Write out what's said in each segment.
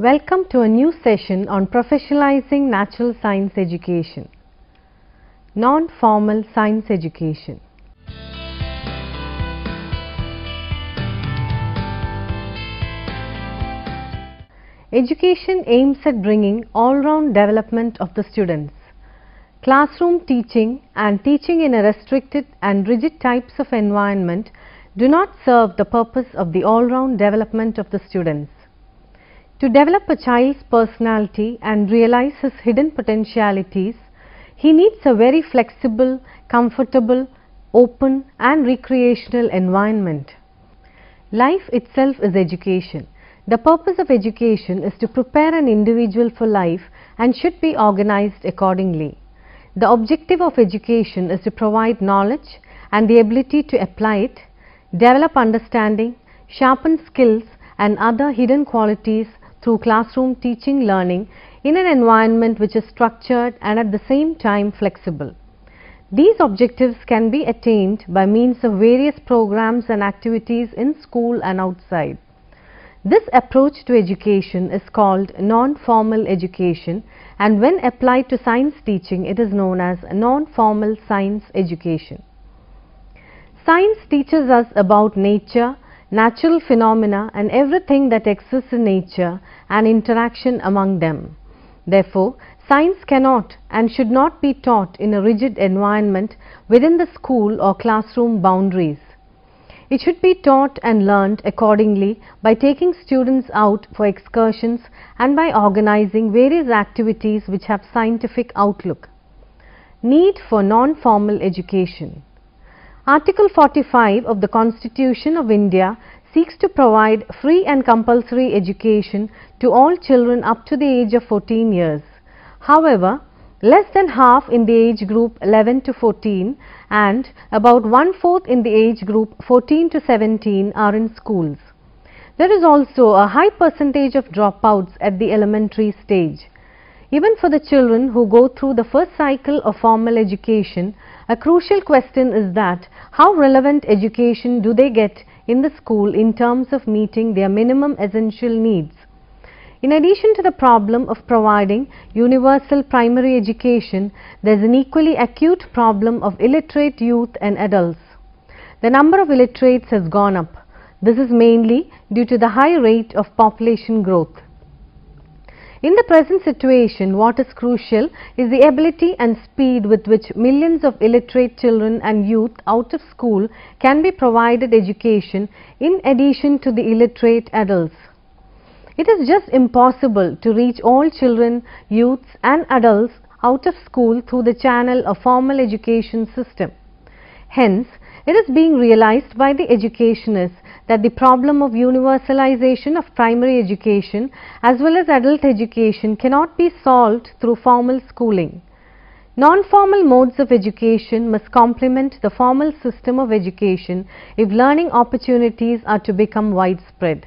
Welcome to a new session on Professionalizing Natural Science Education, Non-Formal Science Education. Education aims at bringing all-round development of the students. Classroom teaching and teaching in a restricted and rigid types of environment do not serve the purpose of the all-round development of the students. To develop a child's personality and realize his hidden potentialities, he needs a very flexible, comfortable, open and recreational environment. Life itself is education. The purpose of education is to prepare an individual for life and should be organized accordingly. The objective of education is to provide knowledge and the ability to apply it, develop understanding, sharpen skills and other hidden qualities through classroom teaching learning in an environment which is structured and at the same time flexible. These objectives can be attained by means of various programs and activities in school and outside. This approach to education is called non-formal education, and when applied to science teaching it is known as non-formal science education. Science teaches us about nature, natural phenomena and everything that exists in nature and interaction among them. Therefore, science cannot and should not be taught in a rigid environment within the school or classroom boundaries. It should be taught and learned accordingly by taking students out for excursions and by organizing various activities which have scientific outlook. Need for non-formal education. Article 45 of the Constitution of India seeks to provide free and compulsory education to all children up to the age of 14 years. However, less than half in the age group 11 to 14 and about 1/4 in the age group 14 to 17 are in schools. There is also a high percentage of dropouts at the elementary stage. Even for the children who go through the first cycle of formal education, a crucial question is that how relevant education do they get in the school in terms of meeting their minimum essential needs. In addition to the problem of providing universal primary education, there is an equally acute problem of illiterate youth and adults. The number of illiterates has gone up. This is mainly due to the high rate of population growth. In the present situation, what is crucial is the ability and speed with which millions of illiterate children and youth out of school can be provided education in addition to the illiterate adults. It is just impossible to reach all children, youths and adults out of school through the channel of formal education system. Hence, it is being realized by the educationists that the problem of universalization of primary education as well as adult education cannot be solved through formal schooling. Non-formal modes of education must complement the formal system of education if learning opportunities are to become widespread.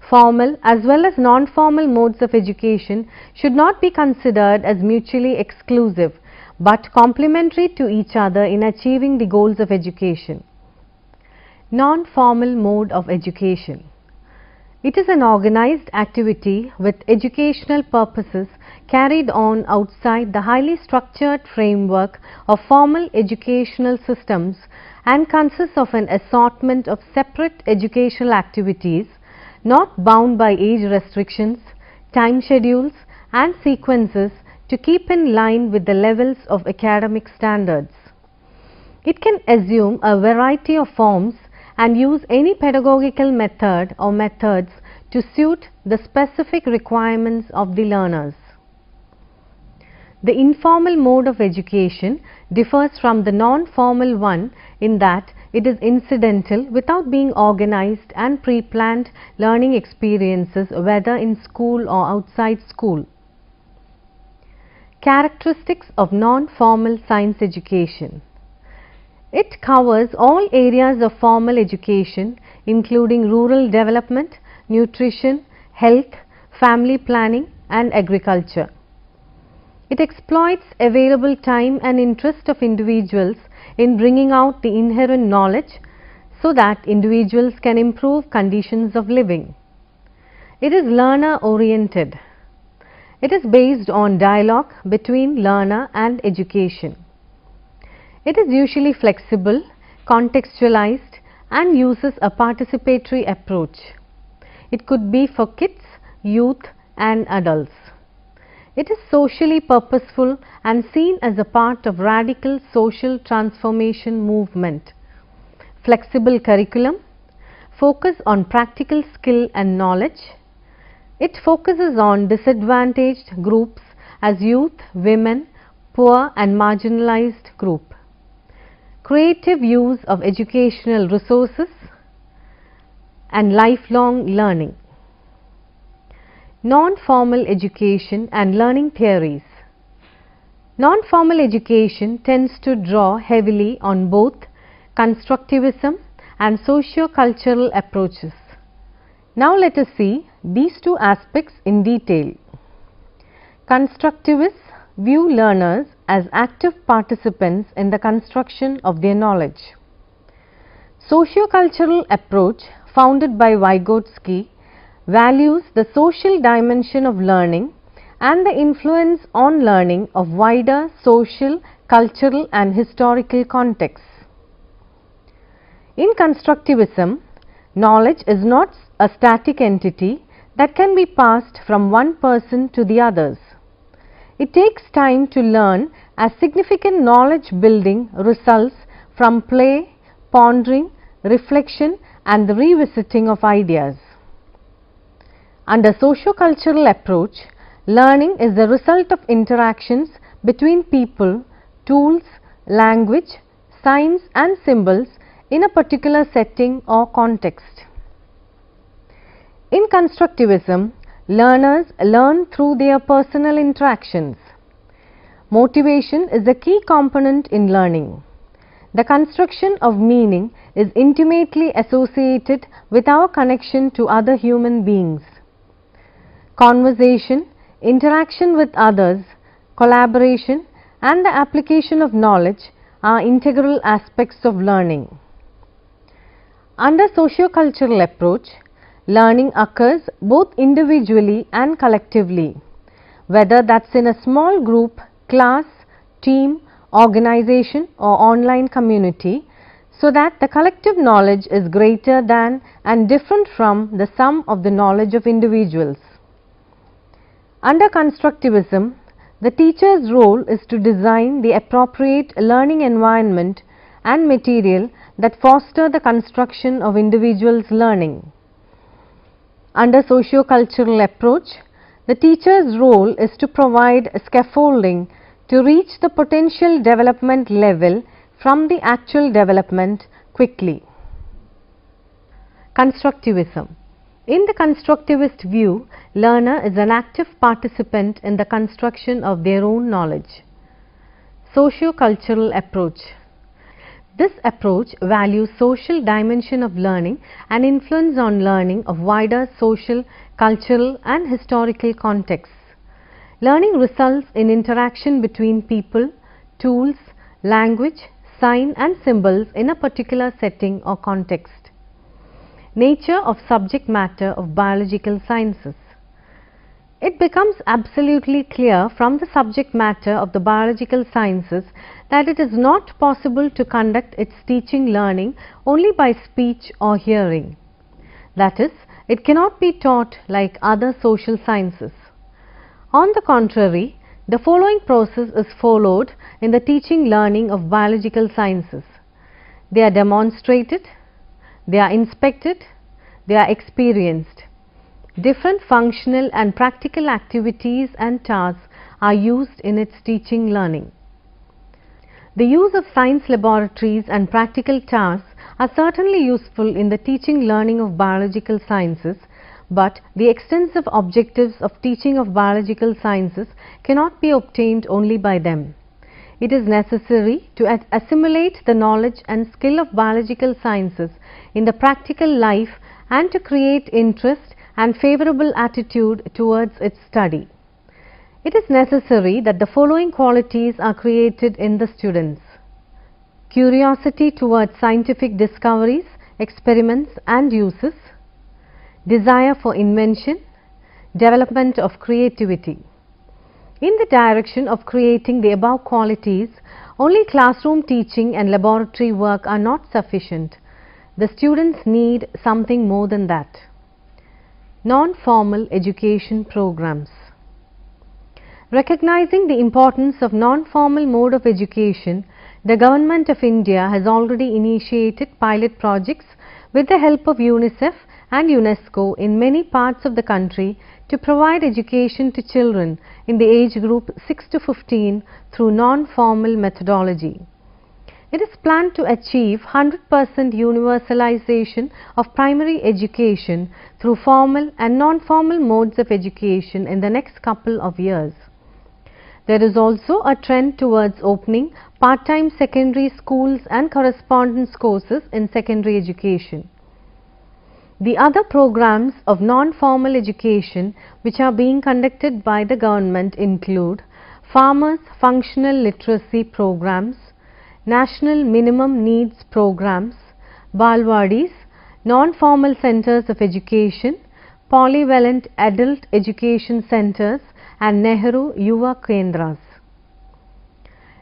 Formal as well as non-formal modes of education should not be considered as mutually exclusive, but complementary to each other in achieving the goals of education. Non-formal mode of education. It is an organized activity with educational purposes carried on outside the highly structured framework of formal educational systems and consists of an assortment of separate educational activities not bound by age restrictions, time schedules and sequences to keep in line with the levels of academic standards. It can assume a variety of forms and use any pedagogical method or methods to suit the specific requirements of the learners. The informal mode of education differs from the non-formal one in that it is incidental without being organized and pre-planned learning experiences whether in school or outside school. Characteristics of non-formal science education. It covers all areas of formal education including rural development, nutrition, health, family planning and agriculture. It exploits available time and interest of individuals in bringing out the inherent knowledge so that individuals can improve conditions of living. It is learner oriented. It is based on dialogue between learner and education. It is usually flexible, contextualized, and uses a participatory approach. It could be for kids, youth, and adults. It is socially purposeful and seen as a part of radical social transformation movement. Flexible curriculum, focus on practical skill and knowledge. It focuses on disadvantaged groups as youth, women, poor and marginalized group. Creative use of educational resources and lifelong learning. Non-formal education and learning theories. Non-formal education tends to draw heavily on both constructivism and socio-cultural approaches. Now let us see these two aspects in detail. Constructivists view learners as active participants in the construction of their knowledge. Socio-cultural approach, founded by Vygotsky, values the social dimension of learning and the influence on learning of wider social, cultural and historical contexts. In constructivism, knowledge is not a static entity that can be passed from one person to the others. It takes time to learn as significant knowledge building results from play, pondering, reflection and the revisiting of ideas. Under socio-cultural approach, learning is the result of interactions between people, tools, language, signs and symbols in a particular setting or context. In constructivism, learners learn through their personal interactions. Motivation is a key component in learning. The construction of meaning is intimately associated with our connection to other human beings. Conversation, interaction with others, collaboration and the application of knowledge are integral aspects of learning. Under socio-cultural approach, learning occurs both individually and collectively, whether that's in a small group, class, team, organization or online community, so that the collective knowledge is greater than and different from the sum of the knowledge of individuals. Under constructivism, the teacher's role is to design the appropriate learning environment and material that foster the construction of individuals' learning. Under socio-cultural approach, the teacher's role is to provide scaffolding to reach the potential development level from the actual development quickly. Constructivism. In the constructivist view, learner is an active participant in the construction of their own knowledge. Socio-cultural approach. This approach values social dimension of learning and influence on learning of wider social, cultural and historical contexts. Learning results in interaction between people, tools, language, sign and symbols in a particular setting or context. Nature of subject matter of biological sciences. It becomes absolutely clear from the subject matter of the biological sciences that it is not possible to conduct its teaching learning only by speech or hearing. That is, it cannot be taught like other social sciences. On the contrary, the following process is followed in the teaching learning of biological sciences. They are demonstrated, they are inspected, they are experienced. Different functional and practical activities and tasks are used in its teaching learning. The use of science laboratories and practical tasks are certainly useful in the teaching learning of biological sciences, but the extensive objectives of teaching of biological sciences cannot be obtained only by them. It is necessary to assimilate the knowledge and skill of biological sciences in the practical life and to create interest and favorable attitude towards its study. It is necessary that the following qualities are created in the students: curiosity towards scientific discoveries, experiments and uses, desire for invention, development of creativity. In the direction of creating the above qualities, only classroom teaching and laboratory work are not sufficient. The students need something more than that. Non-formal education programs. Recognizing the importance of non-formal mode of education, the Government of India has already initiated pilot projects with the help of UNICEF and UNESCO in many parts of the country to provide education to children in the age group 6 to 15 through non-formal methodology. It is planned to achieve 100% universalization of primary education through formal and non-formal modes of education in the next couple of years. There is also a trend towards opening part-time secondary schools and correspondence courses in secondary education. The other programs of non-formal education which are being conducted by the government include Farmers Functional Literacy Programs, National Minimum Needs Programs, Balwadis, Non-Formal Centers of Education, Polyvalent Adult Education Centers and Nehru Yuva Kendras.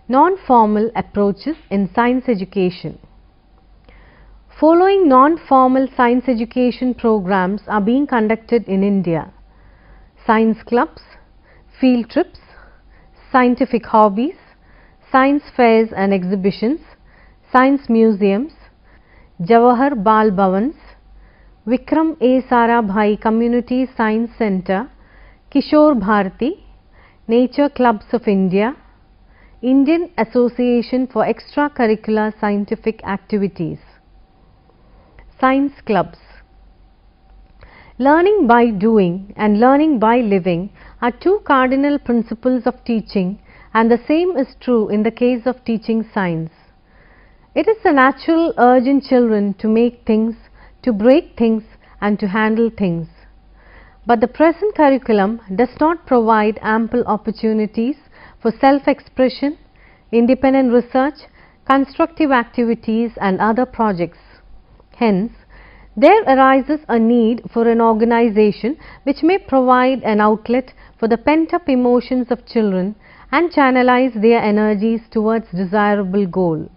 Non-formal approaches in science education. Following non-formal science education programs are being conducted in India: science clubs, field trips, scientific hobbies, science fairs and exhibitions, science museums, Jawahar Bal Bhavans, Vikram A. Sarabhai Community Science Centre, Kishore Bharati, Nature Clubs of India, Indian Association for Extracurricular Scientific Activities. Science clubs. Learning by doing and learning by living are two cardinal principles of teaching, and the same is true in the case of teaching science. It is the natural urge in children to make things, to break things and to handle things. But the present curriculum does not provide ample opportunities for self-expression, independent research, constructive activities and other projects. Hence, there arises a need for an organization which may provide an outlet for the pent-up emotions of children and channelize their energies towards desirable goal.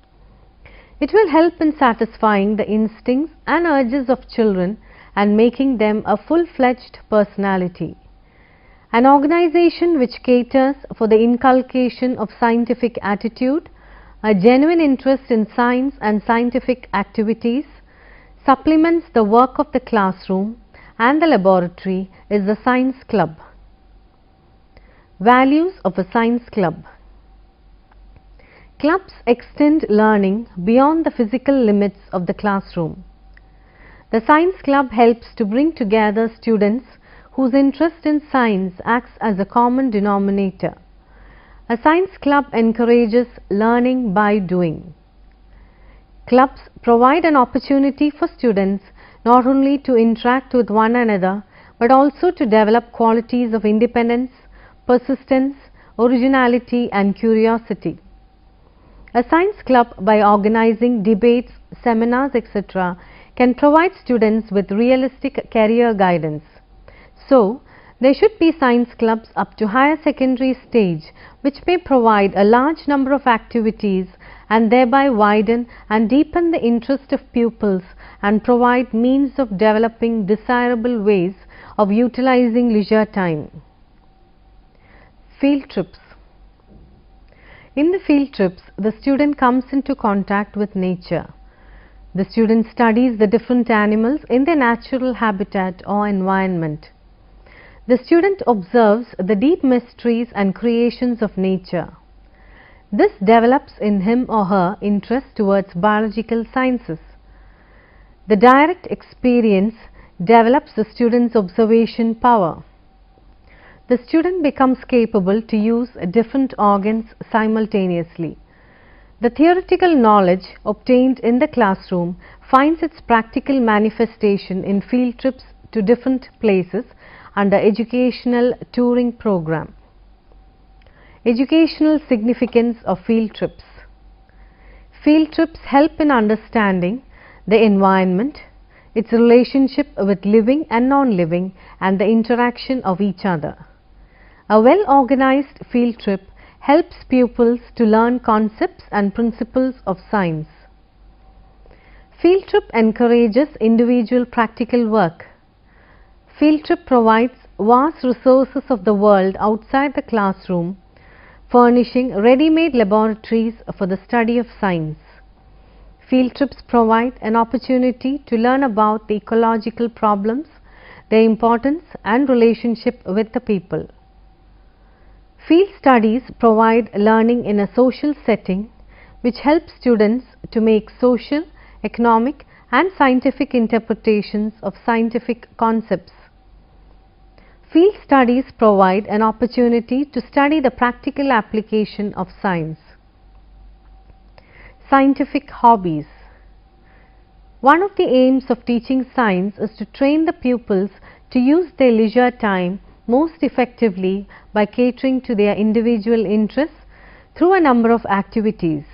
It will help in satisfying the instincts and urges of children and making them a full-fledged personality. An organization which caters for the inculcation of scientific attitude, a genuine interest in science and scientific activities, supplements the work of the classroom and the laboratory is the science club. Values of a science club. Clubs extend learning beyond the physical limits of the classroom. The science club helps to bring together students whose interest in science acts as a common denominator. A science club encourages learning by doing. Clubs provide an opportunity for students not only to interact with one another but also to develop qualities of independence, persistence, originality and curiosity. A science club, by organizing debates, seminars, etc., can provide students with realistic career guidance. So, there should be science clubs up to higher secondary stage which may provide a large number of activities and thereby widen and deepen the interest of pupils and provide means of developing desirable ways of utilizing leisure time. Field trips. In the field trips, the student comes into contact with nature. The student studies the different animals in their natural habitat or environment. The student observes the deep mysteries and creations of nature. This develops in him or her interest towards biological sciences. The direct experience develops the student's observation power. The student becomes capable to use different organs simultaneously. The theoretical knowledge obtained in the classroom finds its practical manifestation in field trips to different places under educational touring program. Educational significance of field trips. Field trips help in understanding the environment, its relationship with living and non-living, and the interaction of each other. A well-organized field trip helps pupils to learn concepts and principles of science. Field trip encourages individual practical work. Field trip provides vast resources of the world outside the classroom, furnishing ready-made laboratories for the study of science. Field trips provide an opportunity to learn about the ecological problems, their importance and relationship with the people. Field studies provide learning in a social setting, which helps students to make social, economic and scientific interpretations of scientific concepts. Field studies provide an opportunity to study the practical application of science. Scientific hobbies. One of the aims of teaching science is to train the pupils to use their leisure time most effectively by catering to their individual interests through a number of activities.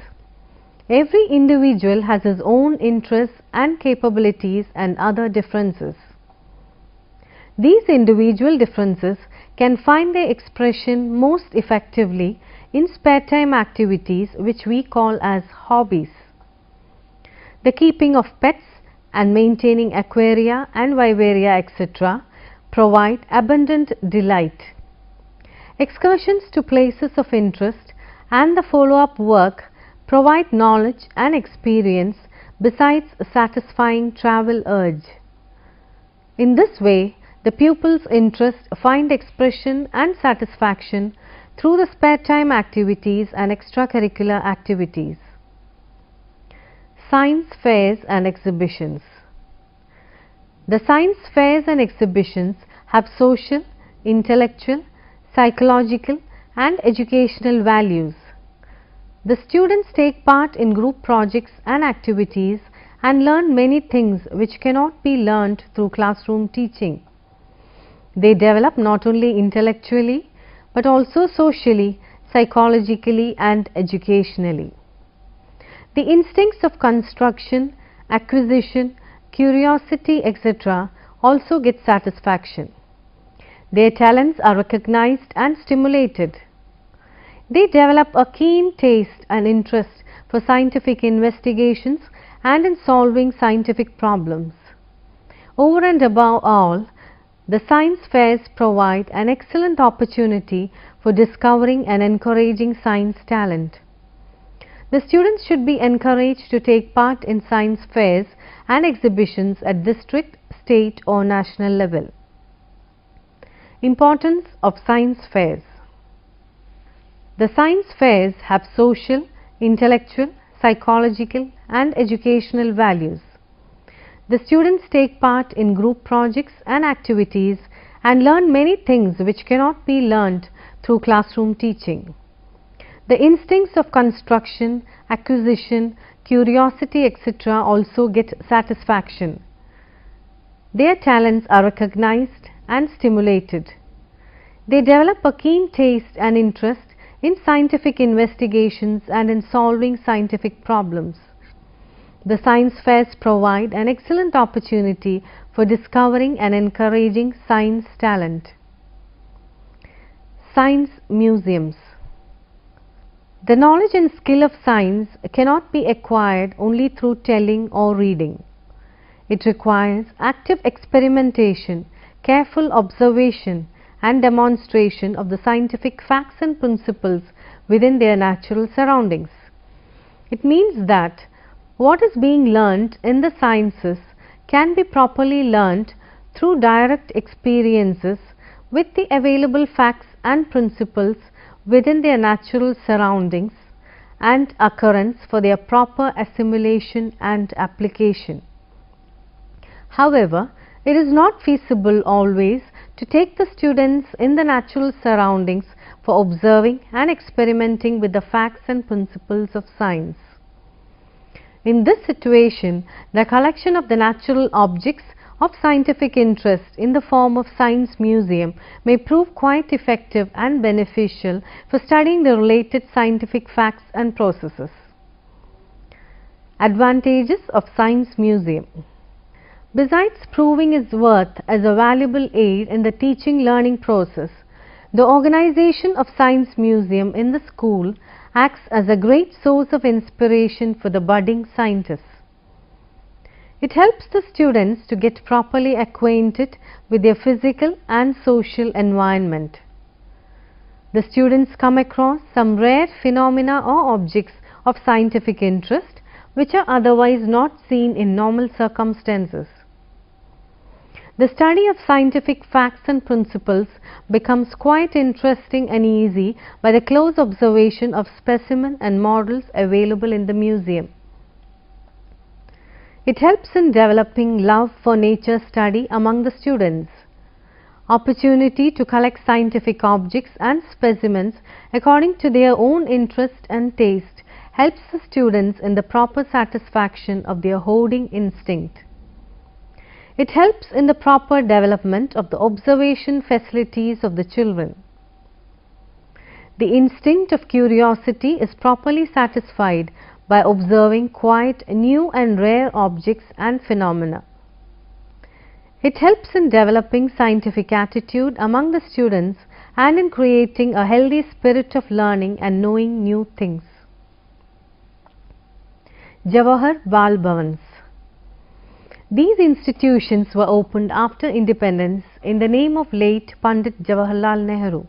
Every individual has his own interests and capabilities and other differences. These individual differences can find their expression most effectively in spare time activities, which we call as hobbies. The keeping of pets and maintaining aquaria and vivaria, etc., provide abundant delight. Excursions to places of interest and the follow-up work provide knowledge and experience besides satisfying travel urge. In this way, the pupils' interests find expression and satisfaction through the spare time activities and extracurricular activities. Science fairs and exhibitions. The science fairs and exhibitions have social, intellectual, psychological and educational values. The students take part in group projects and activities and learn many things which cannot be learnt through classroom teaching. They develop not only intellectually but also socially, psychologically and educationally. The instincts of construction, acquisition, curiosity, etc. also get satisfaction. Their talents are recognized and stimulated. They develop a keen taste and interest for scientific investigations and in solving scientific problems. Over and above all, the science fairs provide an excellent opportunity for discovering and encouraging science talent. The students should be encouraged to take part in science fairs and exhibitions at district, state or national level. Importance of science fairs. The science fairs have social, intellectual, psychological and educational values. The students take part in group projects and activities and learn many things which cannot be learnt through classroom teaching. The instincts of construction, acquisition, curiosity, etc. also get satisfaction. Their talents are recognized and stimulated. They develop a keen taste and interest in scientific investigations and in solving scientific problems. The science fairs provide an excellent opportunity for discovering and encouraging science talent. Science museums. The knowledge and skill of science cannot be acquired only through telling or reading. It requires active experimentation, careful observation and demonstration of the scientific facts and principles within their natural surroundings. It means that what is being learnt in the sciences can be properly learnt through direct experiences with the available facts and principles within their natural surroundings and occurrence for their proper assimilation and application. However, it is not feasible always to take the students in the natural surroundings for observing and experimenting with the facts and principles of science. In this situation, the collection of the natural objects of scientific interest in the form of science museum may prove quite effective and beneficial for studying the related scientific facts and processes. Advantages of science museum. Besides proving its worth as a valuable aid in the teaching-learning process, the organization of Science Museum in the school acts as a great source of inspiration for the budding scientists. It helps the students to get properly acquainted with their physical and social environment. The students come across some rare phenomena or objects of scientific interest which are otherwise not seen in normal circumstances. The study of scientific facts and principles becomes quite interesting and easy by the close observation of specimens and models available in the museum. It helps in developing love for nature study among the students. Opportunity to collect scientific objects and specimens according to their own interest and taste helps the students in the proper satisfaction of their hoarding instinct. It helps in the proper development of the observation facilities of the children. The instinct of curiosity is properly satisfied by observing quite new and rare objects and phenomena. It helps in developing scientific attitude among the students and in creating a healthy spirit of learning and knowing new things. Jawahar Bal Bhavans. These institutions were opened after independence in the name of late Pandit Jawaharlal Nehru.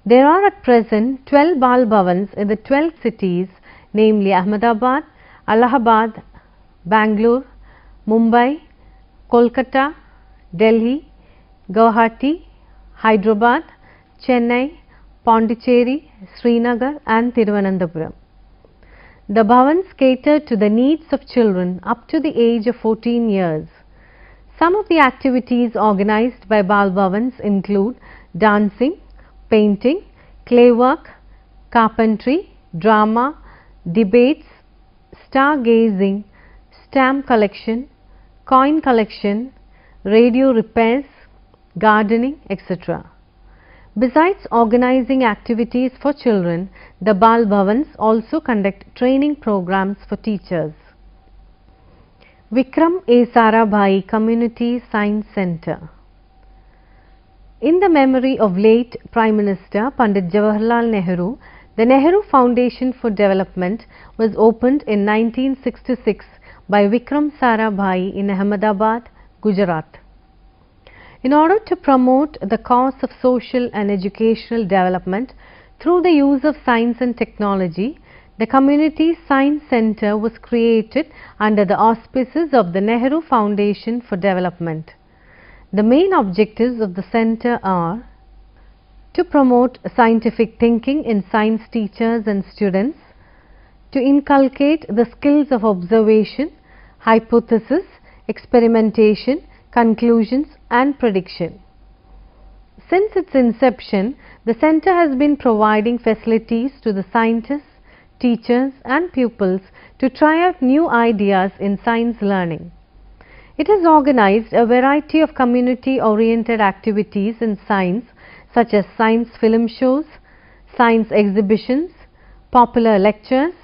There are at present 12 Bal Bhavans in the 12 cities, namely Ahmedabad, Allahabad, Bangalore, Mumbai, Kolkata, Delhi, Guwahati, Hyderabad, Chennai, Pondicherry, Srinagar and Thiruvananthapuram. The bhavans cater to the needs of children up to the age of 14 years. Some of the activities organized by Bal Bhavans include dancing, painting, clay work, carpentry, drama, debates, stargazing, stamp collection, coin collection, radio repairs, gardening, etc. Besides organizing activities for children, the Bal Bhavans also conduct training programs for teachers. Vikram A. Sarabhai Community Science Center. In the memory of late Prime Minister Pandit Jawaharlal Nehru, the Nehru Foundation for Development was opened in 1966 by Vikram Sarabhai in Ahmedabad, Gujarat. In order to promote the cause of social and educational development through the use of science and technology, the Community Science Center was created under the auspices of the Nehru Foundation for Development. The main objectives of the center are to promote scientific thinking in science teachers and students, to inculcate the skills of observation, hypothesis, experimentation, conclusions and prediction. Since its inception, the center has been providing facilities to the scientists, teachers and pupils to try out new ideas in science learning. It has organized a variety of community-oriented activities in science such as science film shows, science exhibitions, popular lectures,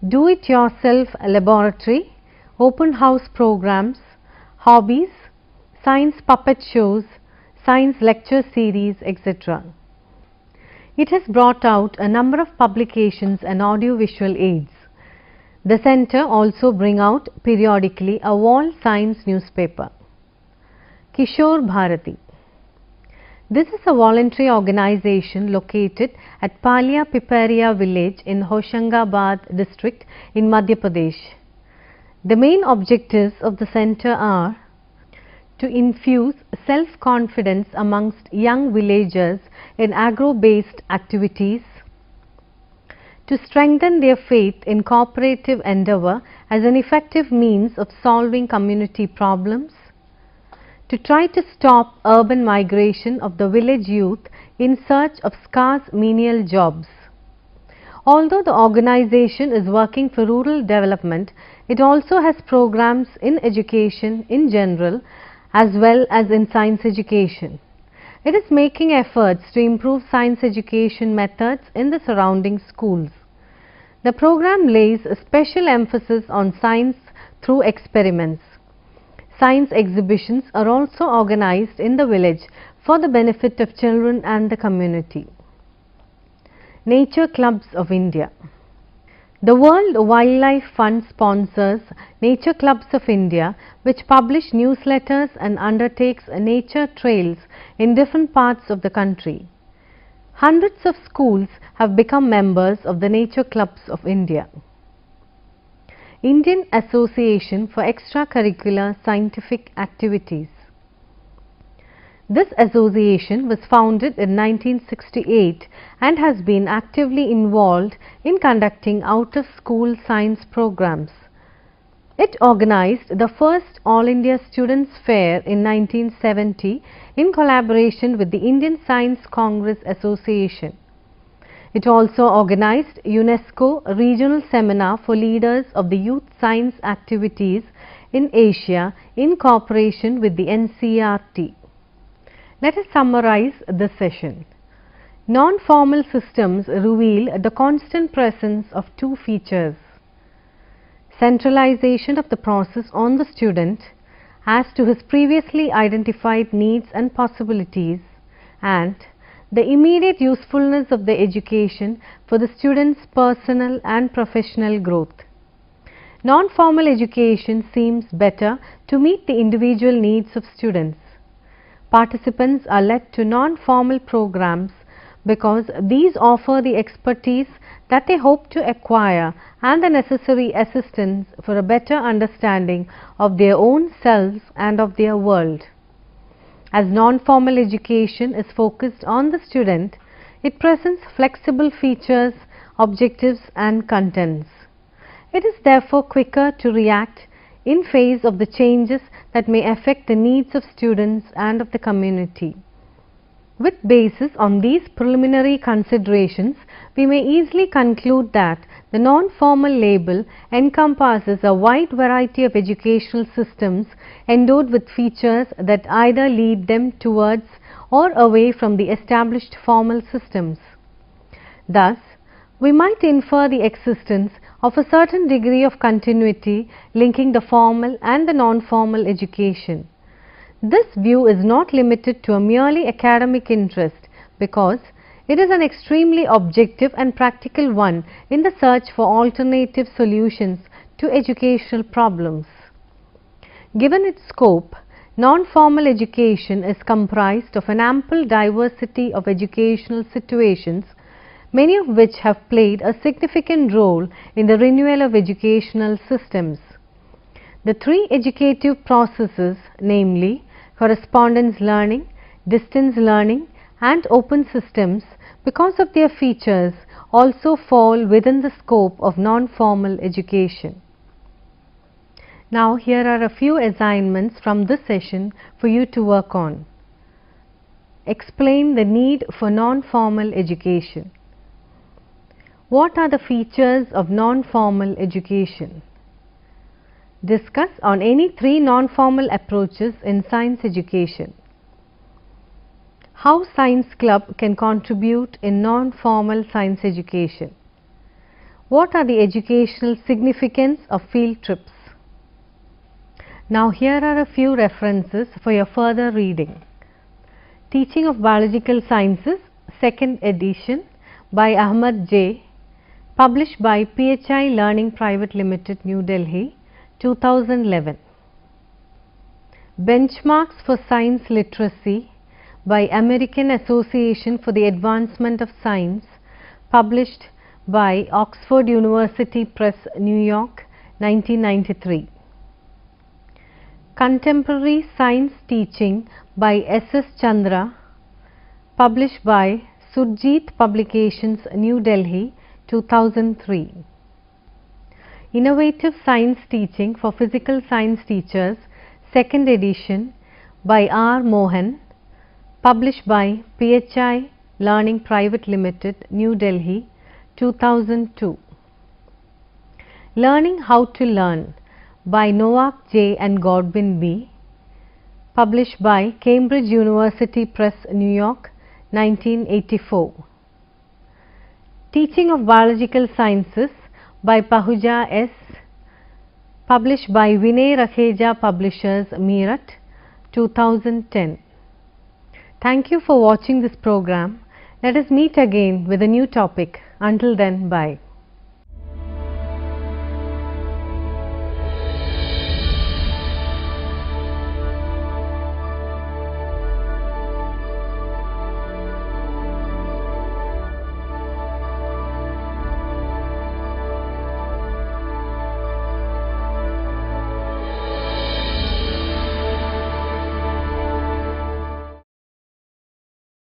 do-it-yourself laboratory, open house programs, hobbies, science puppet shows, science lecture series, etc. It has brought out a number of publications and audio-visual aids. The center also brings out periodically a wall science newspaper. Kishore Bharati. This is a voluntary organization located at Palia Piparia village in Hoshangabad district in Madhya Pradesh. The main objectives of the center are to infuse self-confidence amongst young villagers in agro-based activities, to strengthen their faith in cooperative endeavour as an effective means of solving community problems, to try to stop urban migration of the village youth in search of scarce menial jobs. Although the organization is working for rural development, it also has programs in education in general as well as in science education. It is making efforts to improve science education methods in the surrounding schools. The program lays a special emphasis on science through experiments. science exhibitions are also organized in the village for the benefit of children and the community. Nature Clubs of India. The World Wildlife Fund sponsors Nature Clubs of India, which publish newsletters and undertakes nature trails in different parts of the country. Hundreds of schools have become members of the Nature Clubs of India. Indian Association for Extracurricular Scientific Activities. This association was founded in 1968 and has been actively involved in conducting out-of-school science programs. It organized the first All India Students' Fair in 1970 in collaboration with the Indian Science Congress Association. It also organized UNESCO Regional Seminar for Leaders of the Youth Science Activities in Asia in cooperation with the NCERT. Let us summarize this session. Non-formal systems reveal the constant presence of two features: centralization of the process on the student as to his previously identified needs and possibilities, and the immediate usefulness of the education for the student's personal and professional growth. Non-formal education seems better to meet the individual needs of students. Participants are led to non-formal programs because these offer the expertise that they hope to acquire and the necessary assistance for a better understanding of their own selves and of their world. As non-formal education is focused on the student, it presents flexible features, objectives and contents. It is therefore quicker to react in face of the changes that may affect the needs of students and of the community. With basis on these preliminary considerations, we may easily conclude that the non-formal label encompasses a wide variety of educational systems endowed with features that either lead them towards or away from the established formal systems. Thus, we might infer the existence of a certain degree of continuity linking the formal and the non-formal education. This view is not limited to a merely academic interest because it is an extremely objective and practical one in the search for alternative solutions to educational problems. Given its scope, non-formal education is comprised of an ample diversity of educational situations, many of which have played a significant role in the renewal of educational systems. The three educative processes, namely correspondence learning, distance learning and open systems, because of their features, also fall within the scope of non-formal education. Now here are a few assignments from this session for you to work on. Explain the need for non-formal education. What are the features of non-formal education? Discuss on any three non-formal approaches in science education. How Science Club can contribute in non-formal science education. What are the educational significance of field trips? Now here are a few references for your further reading. Teaching of Biological Sciences, 2nd edition by Ahmad J. Published by PHI Learning Private Limited, New Delhi, 2011. Benchmarks for Science Literacy by American Association for the Advancement of Science, published by Oxford University Press, New York, 1993. Contemporary Science Teaching by S.S. Chandra, published by Surjit Publications, New Delhi, 2003. Innovative Science Teaching for Physical Science Teachers, 2nd edition by R. Mohan, published by PHI Learning Private Limited, New Delhi, 2002. Learning How to Learn by Novak J. and Godwin B., published by Cambridge University Press, New York, 1984. Teaching of Biological Sciences by Pahuja S., published by Vinay Rakheja Publishers, Meerut, 2010. Thank you for watching this program. Let us meet again with a new topic. Until then, bye.